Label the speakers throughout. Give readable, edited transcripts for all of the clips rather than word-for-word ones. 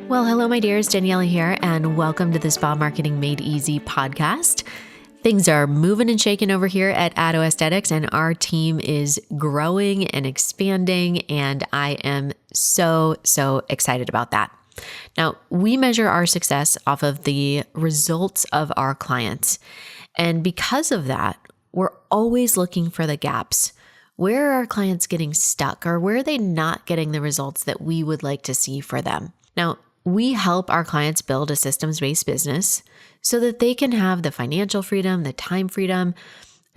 Speaker 1: Well, hello, my dears. Daniela here, and welcome to the Spa Marketing Made Easy podcast. Things are moving and shaking over here at Addo Aesthetics, and our team is growing and expanding, and I am so excited about that. Now, we measure our success off of the results of our clients, and because of that, we're always looking for the gaps. Where are our clients getting stuck, or where are they not getting the results that we would like to see for them? Now, we help our clients build a systems-based business so that they can have the financial freedom, the time freedom,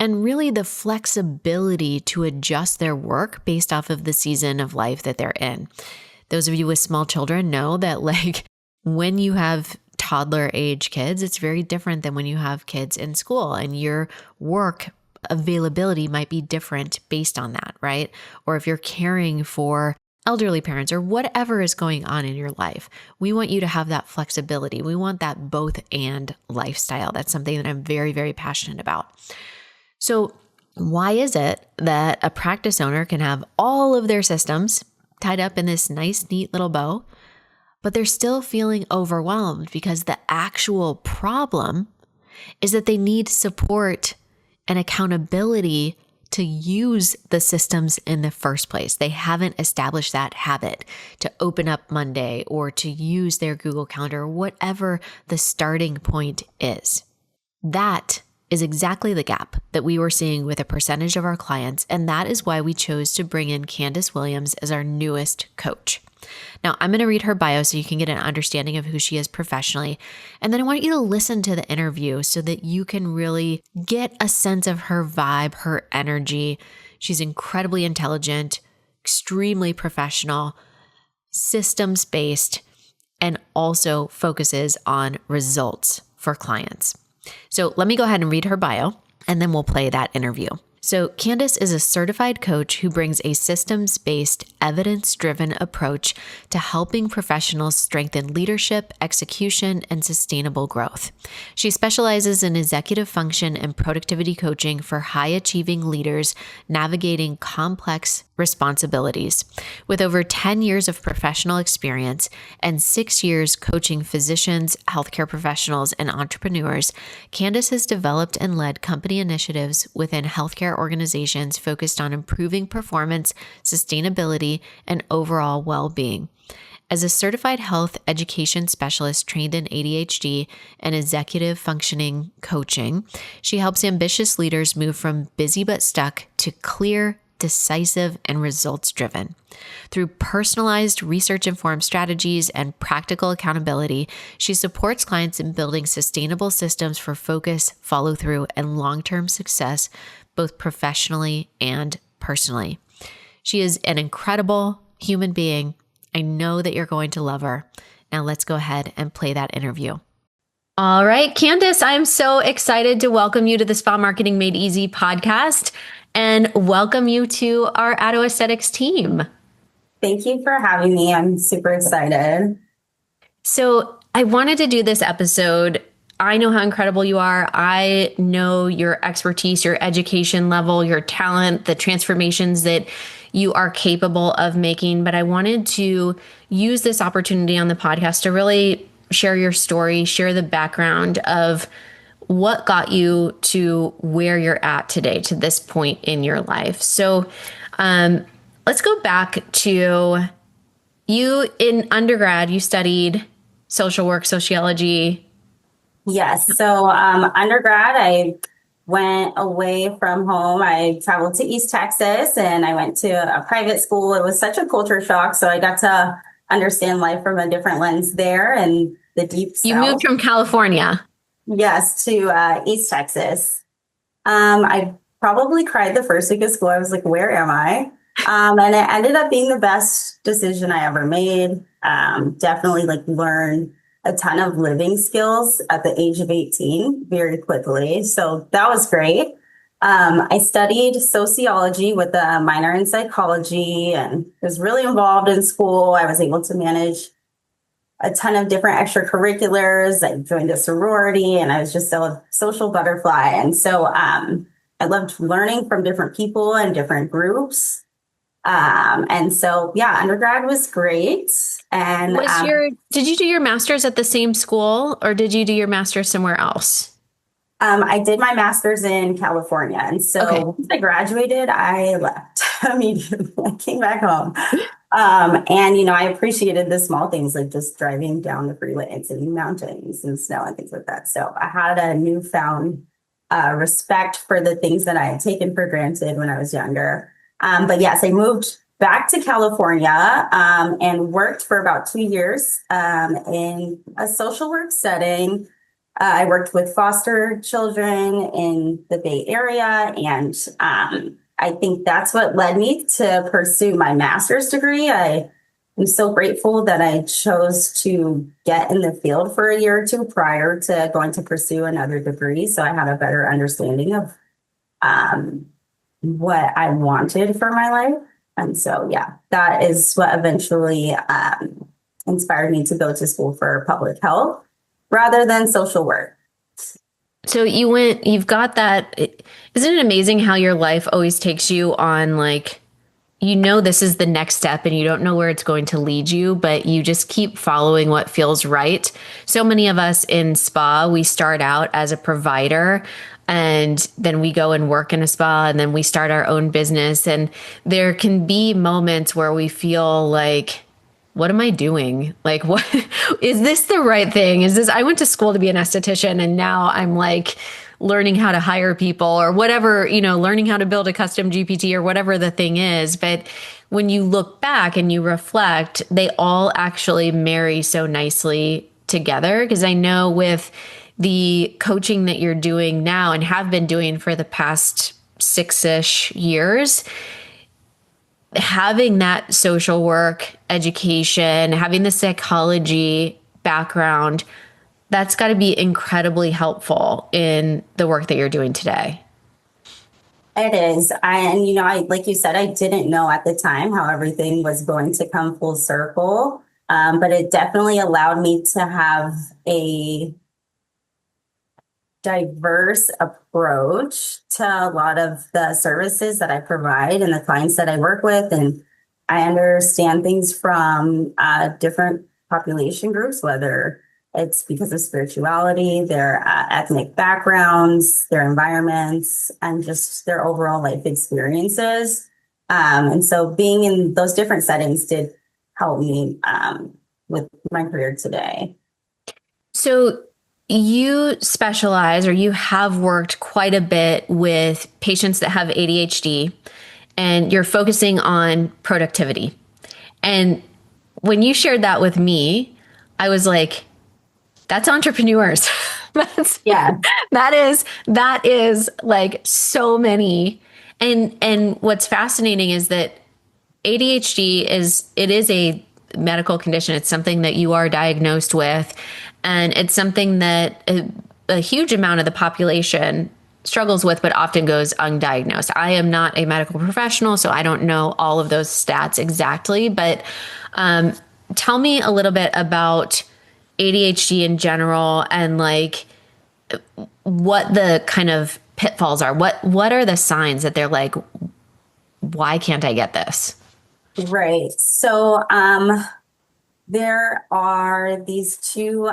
Speaker 1: and really the flexibility to adjust their work based off of the season of life that they're in. Those of you with small children know that when you have toddler age kids, it's very different than when you have kids in school, and your work availability might be different based on that, right? Or if you're caring for elderly parents or whatever is going on in your life, we want you to have that flexibility. We want that both and lifestyle. That's something that I'm very passionate about. So why is it that a practice owner can have all of their systems tied up in this nice, neat little bow, but they're still feeling overwhelmed because the actual problem is that they need support and accountability to use the systems in the first place? They haven't established that habit to open up Monday or to use their Google Calendar, or whatever the starting point is. That is exactly the gap that we were seeing with a percentage of our clients, and that is why we chose to bring in Candace Williams as our newest coach. Now, I'm going to read her bio so you can get an understanding of who she is professionally. And then I want you to listen to the interview so that you can really get a sense of her vibe, her energy. She's incredibly intelligent, extremely professional, systems-based, and also focuses on results for clients. So let me go ahead and read her bio, and then we'll play that interview. So Candace is a certified coach who brings a systems-based, evidence-driven approach to helping professionals strengthen leadership, execution, and sustainable growth. She specializes in executive function and productivity coaching for high-achieving leaders navigating complex responsibilities. With over 10 years of professional experience and 6 years coaching physicians, healthcare professionals, and entrepreneurs, Candace has developed and led company initiatives within healthcare organizations focused on improving performance, sustainability, and overall well-being. As a certified health education specialist trained in ADHD and executive functioning coaching, she helps ambitious leaders move from busy but stuck to clear, decisive, and results-driven. Through personalized, research-informed strategies and practical accountability, she supports clients in building sustainable systems for focus, follow-through, and long-term success, both professionally and personally. She is an incredible human being. I know that you're going to love her. Now let's go ahead and play that interview. All right, Candace, I'm so excited to welcome you to the Spa Marketing Made Easy podcast and welcome you to our Addo Aesthetics team.
Speaker 2: Thank you for having me. I'm super excited.
Speaker 1: So I wanted to do this episode. I know how incredible you are. I know your expertise, your education level, your talent, the transformations that you are capable of making. But I wanted to use this opportunity on the podcast to really share your story, share the background of what got you to where you're at today, to this point in your life. So let's go back to you in undergrad. You studied social work, sociology.
Speaker 2: Yes. So undergrad, I went away from home. I traveled to East Texas and I went to a private school. It was such a culture shock. So I got to understand life from a different lens there and the deep South.
Speaker 1: You moved from California.
Speaker 2: Yes, to East Texas. I probably cried the first week of school. I was like, where am I? And it ended up being the best decision I ever made. Definitely learned a ton of living skills at the age of 18 very quickly. So that was great. I studied sociology with a minor in psychology and was really involved in school. I was able to manage a ton of different extracurriculars. I joined a sorority and I was just a social butterfly. And so I loved learning from different people and different groups. And so, yeah, undergrad was great. And
Speaker 1: Did you do your master's at the same school or did you do your master's somewhere else?
Speaker 2: I did my master's in California. And
Speaker 1: Okay.
Speaker 2: so once I graduated, I left immediately. I came back home. And, I appreciated the small things like just driving down the freeway and seeing mountains and snow and things like that. So I had a newfound respect for the things that I had taken for granted when I was younger. But yes, I moved back to California and worked for about 2 years in a social work setting. I worked with foster children in the Bay Area, and I think that's what led me to pursue my master's degree. I am so grateful that I chose to get in the field for a year or two prior to going to pursue another degree. So I had a better understanding of um, what I wanted for my life. And so, yeah, that is what eventually inspired me to go to school for public health rather than social work.
Speaker 1: So you've got that. Isn't it amazing how your life always takes you on like, this is the next step and you don't know where it's going to lead you, but you just keep following what feels right. So many of us in spa, we start out as a provider and then we go and work in a spa and then we start our own business. And there can be moments where we feel like, what am I doing? Like, what is this the right thing? I went to school to be an esthetician and now I'm like learning how to hire people or whatever, learning how to build a custom GPT or whatever the thing is. But when you look back and you reflect, they all actually marry so nicely together. Because I know with the coaching that you're doing now and have been doing for the past 6-ish years, having that social work education, having the psychology background, that's got to be incredibly helpful in the work that you're doing today.
Speaker 2: It is. Like you said, I didn't know at the time how everything was going to come full circle. But it definitely allowed me to have a diverse approach to a lot of the services that I provide and the clients that I work with. And I understand things from different population groups, whether it's because of spirituality, their ethnic backgrounds, their environments, and just their overall life experiences. And so being in those different settings did help me with my career today.
Speaker 1: So you specialize or you have worked quite a bit with patients that have ADHD and you're focusing on productivity. And when you shared that with me, I was like, that's entrepreneurs. That is like so many. And what's fascinating is that ADHD is a medical condition. It's something that you are diagnosed with. And it's something that a huge amount of the population struggles with, but often goes undiagnosed. I am not a medical professional, so I don't know all of those stats exactly. But tell me a little bit about ADHD in general and like what the kind of pitfalls are. What are the signs that they're like, why can't I get this?
Speaker 2: Right. So there are these two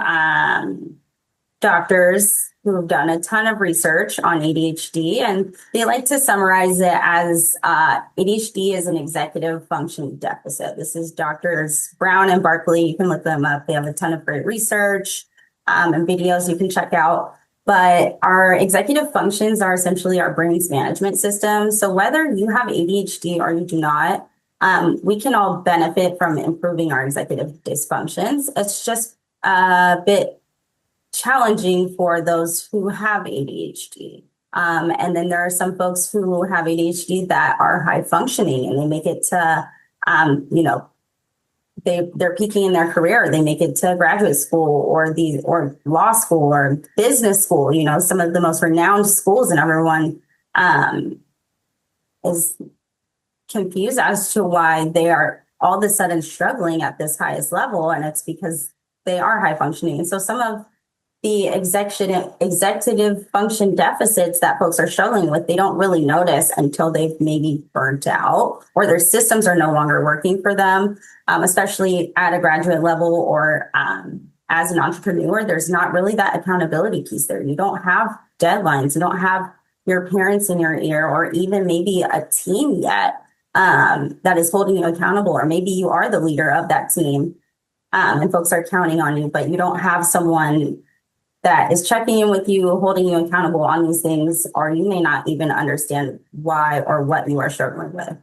Speaker 2: doctors who have done a ton of research on ADHD, and they like to summarize it as ADHD is an executive function deficit. This is Doctors Brown and Barkley. You can look them up. They have a ton of great research and videos you can check out. But our executive functions are essentially our brain's management system. So whether you have ADHD or you do not, we can all benefit from improving our executive dysfunctions. It's just a bit challenging for those who have ADHD. And then there are some folks who have ADHD that are high functioning and they make it to, they're peaking in their career. They make it to graduate school or law school or business school, some of the most renowned schools, and everyone is confused as to why they are all of a sudden struggling at this highest level. And it's because they are high functioning. And so some of the executive function deficits that folks are struggling with, they don't really notice until they've maybe burnt out or their systems are no longer working for them, especially at a graduate level or as an entrepreneur. There's not really that accountability piece there. You don't have deadlines. You don't have your parents in your ear or even maybe a team yet that is holding you accountable, or maybe you are the leader of that team and folks are counting on you, but you don't have someone that is checking in with you, holding you accountable on these things, or you may not even understand why or what you are struggling with.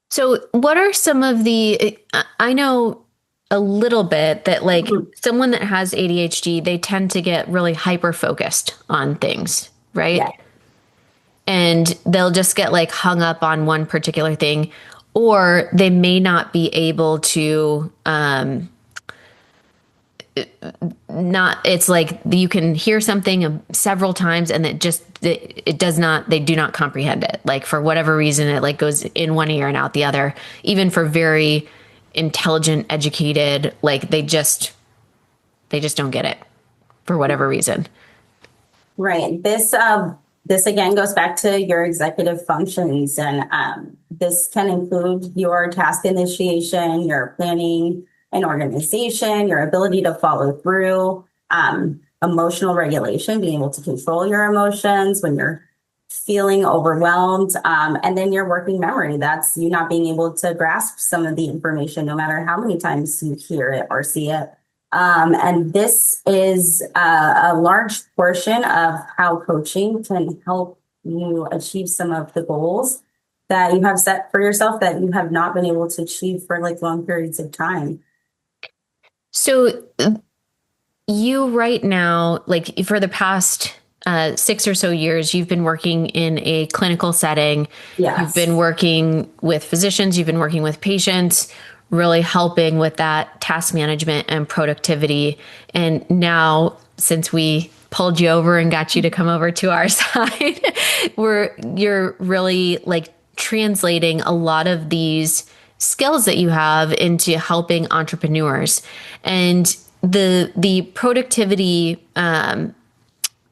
Speaker 1: So, what are some of I know a little bit that like someone that has ADHD, they tend to get really hyper focused on things, right?
Speaker 2: Yeah.
Speaker 1: And they'll just get like hung up on one particular thing, or they may not be able to, it's like you can hear something several times and they do not comprehend it. Like for whatever reason, it like goes in one ear and out the other, even for very intelligent, educated, like they just don't get it for whatever reason.
Speaker 2: Right. This again goes back to your executive functions, and this can include your task initiation, your planning and organization, your ability to follow through, emotional regulation, being able to control your emotions when you're feeling overwhelmed, and then your working memory. That's you not being able to grasp some of the information, no matter how many times you hear it or see it. And this is a large portion of how coaching can help you achieve some of the goals that you have set for yourself that you have not been able to achieve for like long periods of time.
Speaker 1: So you right now, like for the past 6 or so years, you've been working in a clinical setting.
Speaker 2: Yes.
Speaker 1: You've been working with physicians, you've been working with patients, really helping with that task management and productivity. And now, since we pulled you over and got you to come over to our side, you're really like translating a lot of these skills that you have into helping entrepreneurs. And the productivity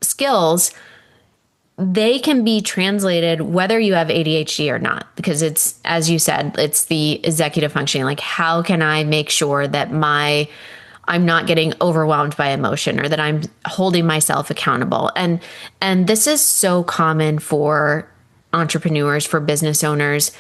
Speaker 1: skills, they can be translated whether you have ADHD or not, because it's, as you said, it's the executive functioning. Like, how can I make sure that I'm not getting overwhelmed by emotion, or that I'm holding myself accountable? And this is so common for entrepreneurs, for business owners,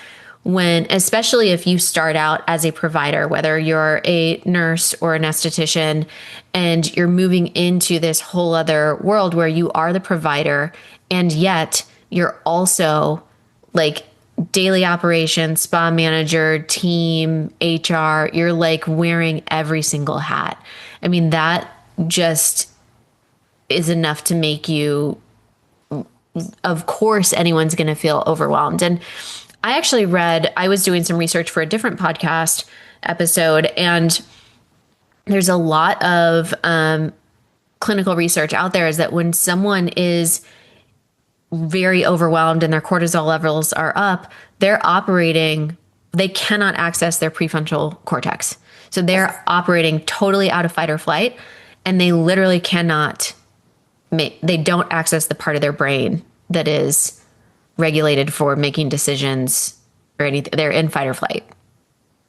Speaker 1: especially if you start out as a provider, whether you're a nurse or an esthetician, and you're moving into this whole other world where you are the provider, and yet you're also like daily operations, spa manager, team, HR, you're like wearing every single hat. I mean, that just is enough to make you, of course, anyone's going to feel overwhelmed. And I was doing some research for a different podcast episode, and there's a lot of clinical research out there is that when someone is very overwhelmed and their cortisol levels are up, they cannot access their prefrontal cortex. So they're operating totally out of fight or flight, and they literally they don't access the part of their brain that is regulated for making decisions or anything. They're in fight or flight.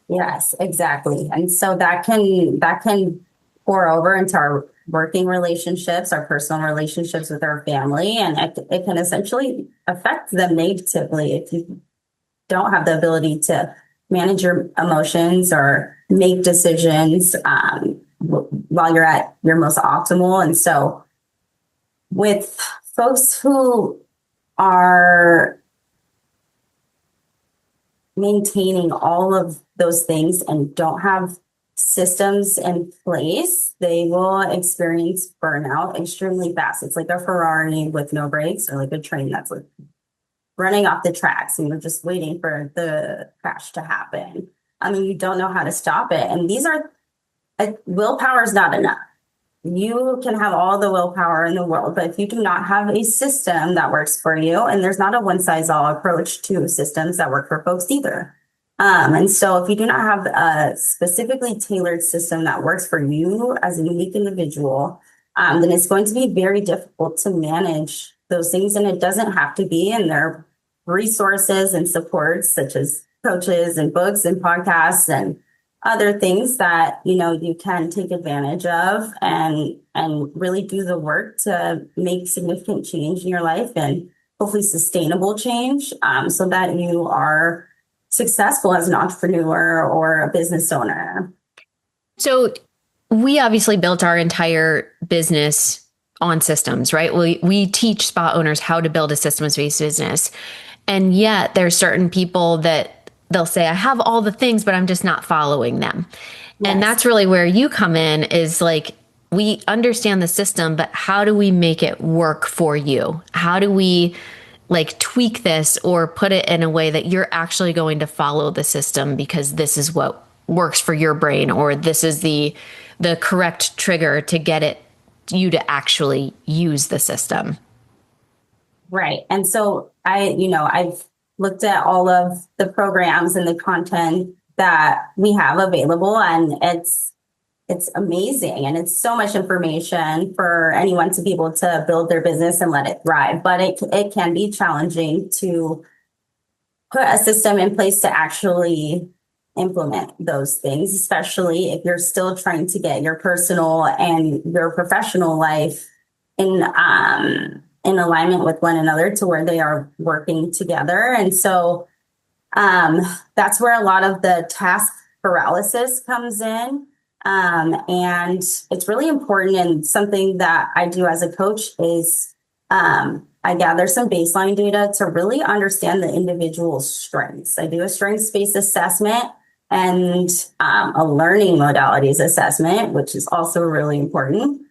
Speaker 2: Yes, exactly. And so that can pour over into our working relationships, our personal relationships with our family, and it can essentially affect them negatively if you don't have the ability to manage your emotions or make decisions while you're at your most optimal. And so with folks who are maintaining all of those things and don't have systems in place, they will experience burnout extremely fast. It's like a Ferrari with no brakes, or like a train that's like running off the tracks and you're just waiting for the crash to happen. I mean, you don't know how to stop it. And willpower is not enough. You can have all the willpower in the world, but if you do not have a system that works for you, and there's not a one-size-all approach to systems that work for folks either. And so if you do not have a specifically tailored system that works for you as a unique individual, then it's going to be very difficult to manage those things. And it doesn't have to be. And there are resources and supports such as coaches and books and podcasts and other things that, you can take advantage of and really do the work to make significant change in your life and hopefully sustainable change, so that you are successful as an entrepreneur or a business owner.
Speaker 1: So we obviously built our entire business on systems, right? We teach spa owners how to build a systems-based business. And yet there's certain people that they'll say, I have all the things, but I'm just not following them. Yes. And that's really where you come in, is like, we understand the system, but how do we make it work for you? How do we like tweak this or put it in a way that you're actually going to follow the system because this is what works for your brain, or this is the correct trigger to get you to actually use the system?
Speaker 2: Right. And so I've looked at all of the programs and the content that we have available, and it's amazing. And it's so much information for anyone to be able to build their business and let it thrive. But it can be challenging to put a system in place to actually implement those things, especially if you're still trying to get your personal and your professional life in alignment with one another to where they are working together. And so that's where a lot of the task paralysis comes in. And it's really important, and something that I do as a coach is I gather some baseline data to really understand the individual's strengths. I do a strengths-based assessment and a learning modalities assessment, which is also really important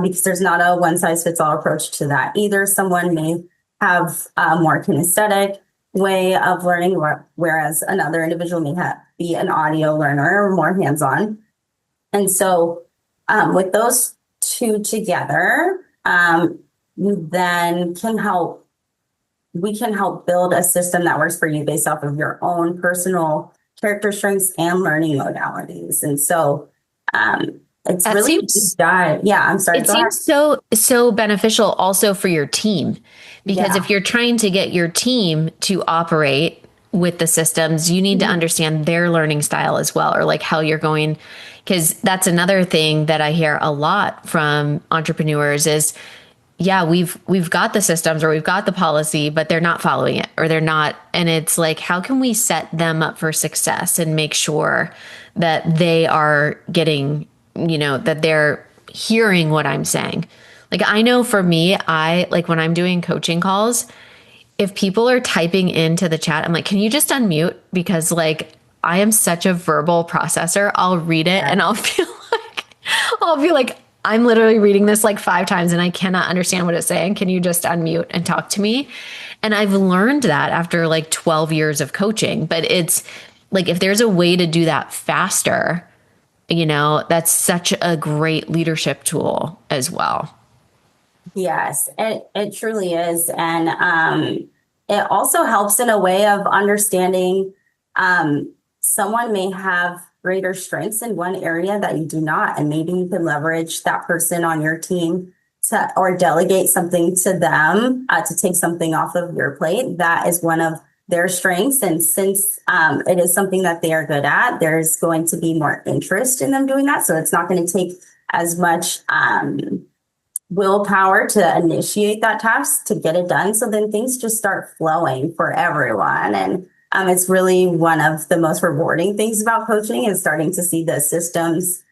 Speaker 2: because there's not a one-size-fits-all approach to that either. Someone may have a more kinesthetic way of learning, whereas another individual may be an audio learner or more hands-on. And so with those two together, you then we can help build a system that works for you based off of your own personal character strengths and learning modalities. And so it's that really seems, yeah, I'm sorry.
Speaker 1: It seems so beneficial also for your team, because if you're trying to get your team to operate with the systems, you need to understand their learning style as well, or like how you're going, because that's another thing that I hear a lot from entrepreneurs is, we've got the systems or we've got the policy, but they're not following it, or they're not. And it's like, how can we set them up for success and make sure that they are getting, that they're hearing what I'm saying? Like, I know for me, when I'm doing coaching calls, if people are typing into the chat, I'm like, can you just unmute? Because like, I am such a verbal processor. I'll read it and I'll be like, I'm literally reading this like 5 times and I cannot understand what it's saying. Can you just unmute and talk to me? And I've learned that after like 12 years of coaching, but it's like, if there's a way to do that faster, that's such a great leadership tool as well.
Speaker 2: Yes, it truly is. And it also helps in a way of understanding someone may have greater strengths in one area that you do not. And maybe you can leverage that person on your team or delegate something to them to take something off of your plate. That is one of their strengths. And since it is something that they are good at, there's going to be more interest in them doing that. So it's not going to take as much willpower to initiate that task to get it done. So then things just start flowing for everyone. And it's really one of the most rewarding things about coaching is starting to see the systems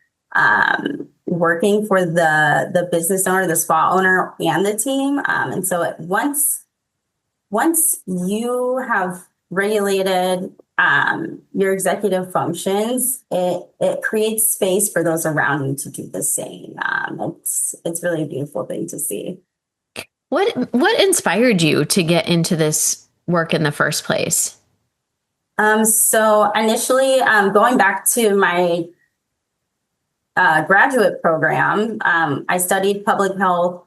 Speaker 2: working for the business owner, the spa owner, and the team. And so once you have regulated your executive functions, it creates space for those around you to do the same. It's really a beautiful thing to see.
Speaker 1: What inspired you to get into this work in the first place?
Speaker 2: So initially, going back to my graduate program, I studied public health,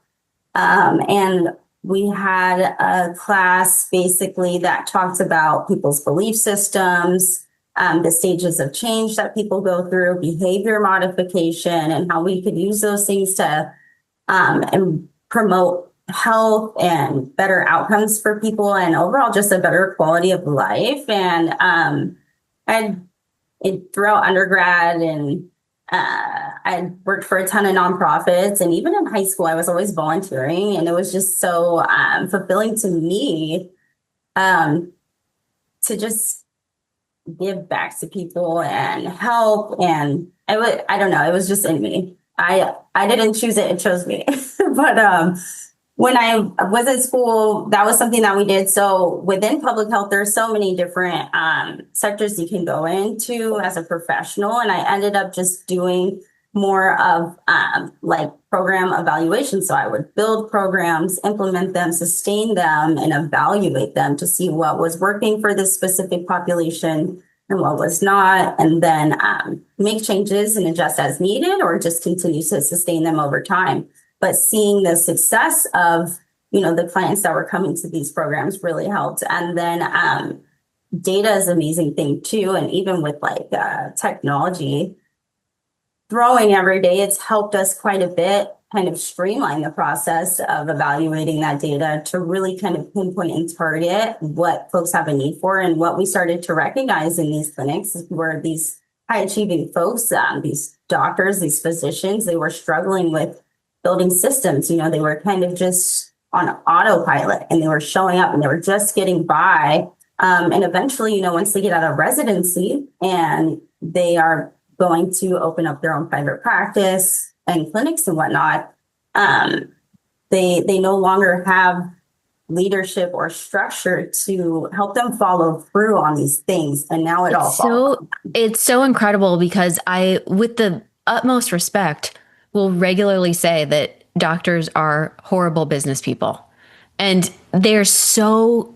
Speaker 2: and we had a class basically that talked about people's belief systems, the stages of change that people go through, behavior modification, and how we could use those things to and promote health and better outcomes for people and overall just a better quality of life. And throughout undergrad and I worked for a ton of nonprofits, and even in high school, I was always volunteering, and it was just so fulfilling to me to just give back to people and help. And I don't know, it was just in me. I didn't choose it; it chose me. But when I was in school, that was something that we did. So within public health, there's so many different sectors you can go into as a professional. And I ended up just doing more of like program evaluation. So I would build programs, implement them, sustain them, and evaluate them to see what was working for this specific population and what was not, and then make changes and adjust as needed, or just continue to sustain them over time. But seeing the success of, the clients that were coming to these programs really helped. And then data is an amazing thing too. And even with like technology growing every day, it's helped us quite a bit kind of streamline the process of evaluating that data to really kind of pinpoint and target what folks have a need for. And what we started to recognize in these clinics were these high achieving folks, these doctors, these physicians, they were struggling with building systems. They were kind of just on autopilot, and they were showing up and they were just getting by. And eventually, once they get out of residency and they are going to open up their own private practice and clinics and whatnot, they no longer have leadership or structure to help them follow through on these things. And now
Speaker 1: it's so incredible, because I, with the utmost respect, will regularly say that doctors are horrible business people, and they're so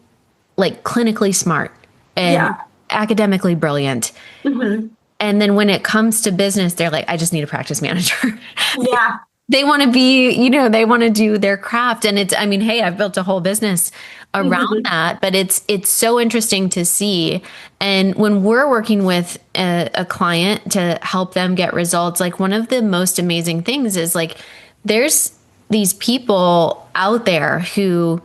Speaker 1: like clinically smart and academically brilliant. Mm-hmm. And then when it comes to business, they're like, I just need a practice manager.
Speaker 2: Yeah.
Speaker 1: They want to be, they want to do their craft. And hey, I've built a whole business around that, but it's so interesting to see. And when we're working with a client to help them get results, like one of the most amazing things is like, there's these people out there who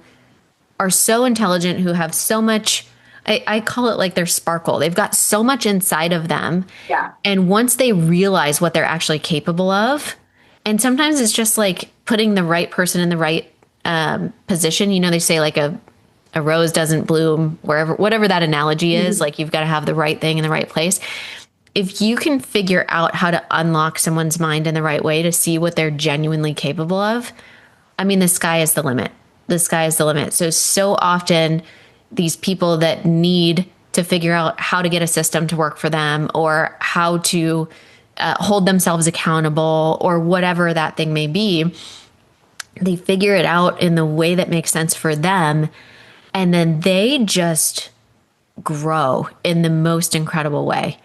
Speaker 1: are so intelligent, who have so much, I call it like their sparkle. They've got so much inside of them.
Speaker 2: Yeah.
Speaker 1: And once they realize what they're actually capable of, and sometimes it's just like putting the right person in the right position. They say like a rose doesn't bloom whatever that analogy is, like you've got to have the right thing in the right place. If you can figure out how to unlock someone's mind in the right way to see what they're genuinely capable of, the sky is the limit. The sky is the limit. So often these people that need to figure out how to get a system to work for them, or how to hold themselves accountable, or whatever that thing may be, they figure it out in the way that makes sense for them. And then they just grow in the most incredible way.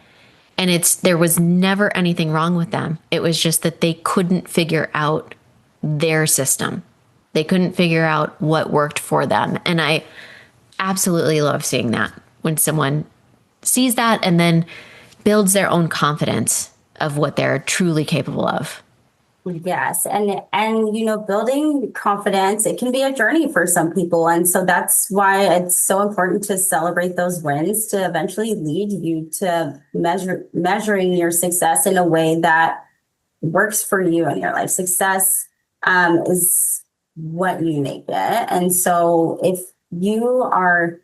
Speaker 1: And there was never anything wrong with them. It was just that they couldn't figure out their system. They couldn't figure out what worked for them. And I absolutely love seeing that, when someone sees that and then builds their own confidence of what they're truly capable of.
Speaker 2: Yes. And building confidence, it can be a journey for some people. And so that's why it's so important to celebrate those wins, to eventually lead you to measuring your success in a way that works for you in your life. Success is what you make it. And so if you are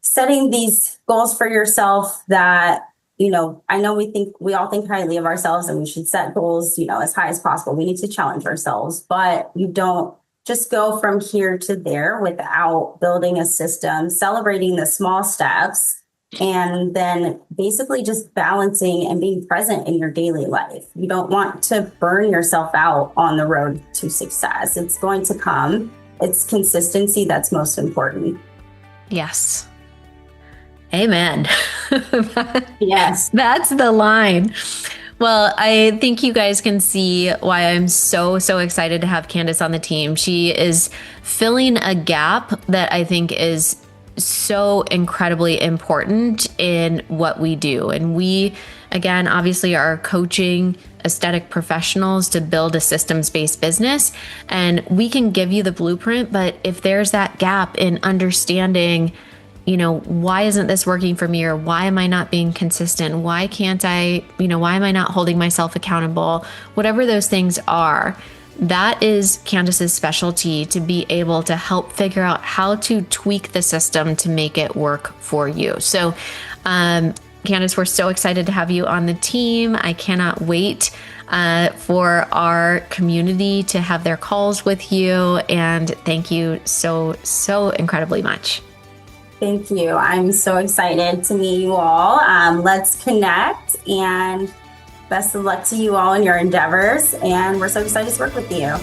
Speaker 2: setting these goals for yourself that, I know we all think highly of ourselves, and we should set goals, as high as possible. We need to challenge ourselves, but you don't just go from here to there without building a system, celebrating the small steps, and then basically just balancing and being present in your daily life. You don't want to burn yourself out on the road to success. It's going to come. It's consistency that's most important.
Speaker 1: Yes. Amen.
Speaker 2: Yes.
Speaker 1: That's the line. Well, I think you guys can see why I'm so excited to have Candace on the team. She is filling a gap that I think is so incredibly important in what we do. And we, again, obviously are coaching aesthetic professionals to build a systems-based business. And we can give you the blueprint, but if there's that gap in understanding, why isn't this working for me? Or why am I not being consistent? Why can't I, why am I not holding myself accountable? Whatever those things are, that is Candace's specialty, to be able to help figure out how to tweak the system to make it work for you. So, Candace, we're so excited to have you on the team. I cannot wait for our community to have their calls with you. And thank you so incredibly much.
Speaker 2: Thank you. I'm so excited to meet you all. Let's connect, and best of luck to you all in your endeavors. And we're so excited to work with you.